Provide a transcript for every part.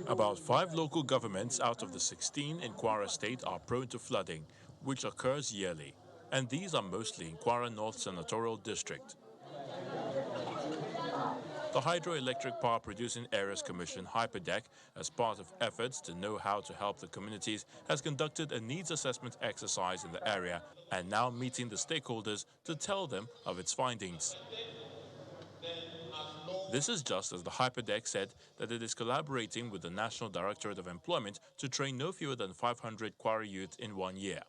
About 5 local governments out of the 16 in Kwara State are prone to flooding, which occurs yearly. And these are mostly in Kwara North Senatorial District. The Hydroelectric Power Producing Areas Commission, HYPERDEC, as part of efforts to know how to help the communities, has conducted a needs assessment exercise in the area and now meeting the stakeholders to tell them of its findings. This is just as the HYPERDEC said that it is collaborating with the National Directorate of Employment to train no fewer than 500 Kwara youth in 1 year.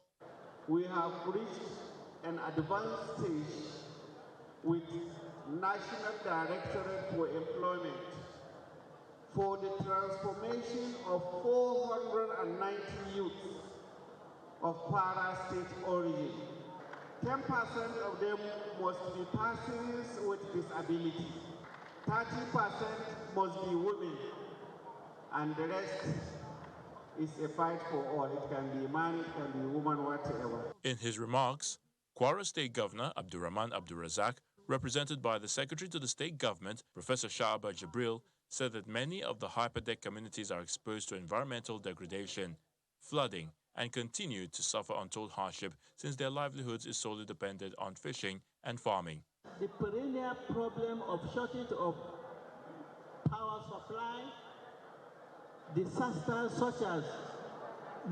We have reached an advanced stage with National Directorate for Employment for the transformation of 490 youths of Kwara State origin. 10% of them must be persons with disabilities. 30% must be women, and the rest is a fight for all. It can be man, it can be woman, whatever. In his remarks, Kwara State Governor Abdurrahman Abdurrazak, represented by the Secretary to the State Government, Professor Sha'aba Jibril, said that many of the HYPERDEC communities are exposed to environmental degradation, flooding, and continue to suffer untold hardship since their livelihoods is solely dependent on fishing and farming. The perennial problem of shortage of power supply, disasters such as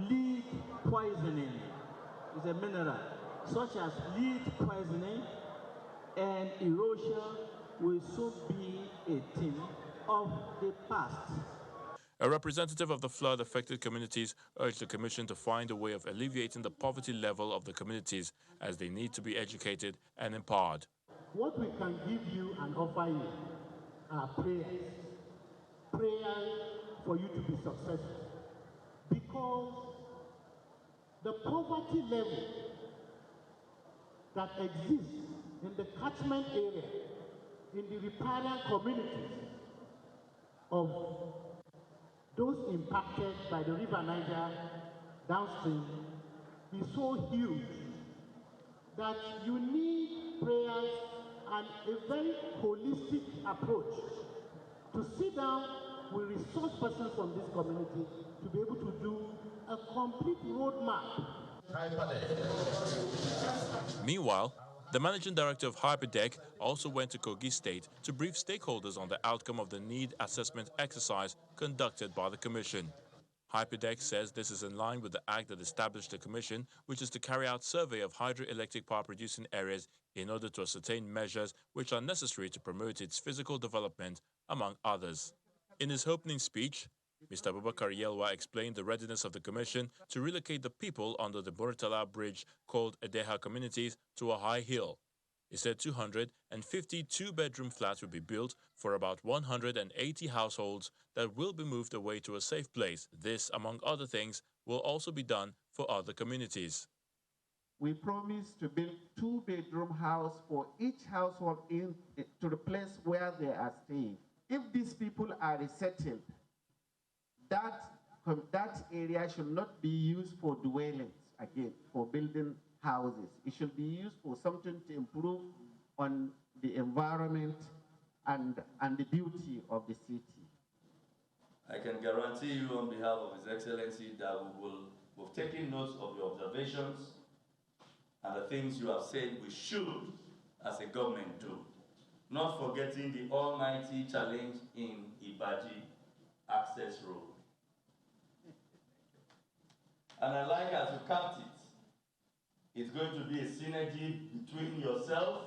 lead poisoning is a mineral, such as lead poisoning and erosion will soon be a thing of the past. A representative of the flood-affected communities urged the Commission to find a way of alleviating the poverty level of the communities as they need to be educated and empowered. What we can give you and offer you are prayers. Prayers for you to be successful. Because the poverty level that exists in the catchment area, in the riparian communities of those impacted by the River Niger downstream is so huge that you need prayers and a very holistic approach to sit down with resource persons from this community to be able to do a complete roadmap. Meanwhile, the Managing Director of HYPERDEC also went to Kogi State to brief stakeholders on the outcome of the need assessment exercise conducted by the Commission. HYPERDEC says this is in line with the act that established the Commission, which is to carry out survey of hydroelectric power producing areas in order to ascertain measures which are necessary to promote its physical development, among others. In his opening speech, Mr. Abubakar Yelwa explained the readiness of the Commission to relocate the people under the Murtala Bridge called Edeha communities to a high hill. He said 250 two-bedroom flats will be built for about 180 households that will be moved away to a safe place. This, among other things, will also be done for other communities. We promise to build two-bedroom house for each household to the place where they are staying. If these people are resettled, that area should not be used for dwellings, again, for building houses. It should be used for something to improve on the environment and the beauty of the city. I can guarantee you on behalf of His Excellency that we've taken notes of your observations and the things you have said we should, as a government, do. Not forgetting the almighty challenge in Ibaji Access Road. And I like as you count it, it's going to be a synergy between yourself,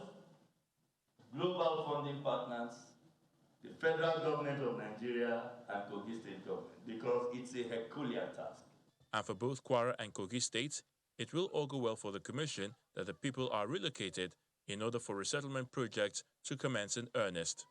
global funding partners, the federal government of Nigeria, and Kogi State government, because it's a Herculean task. And for both Kwara and Kogi states, it will augur well for the Commission that the people are relocated in order for resettlement projects to commence in earnest.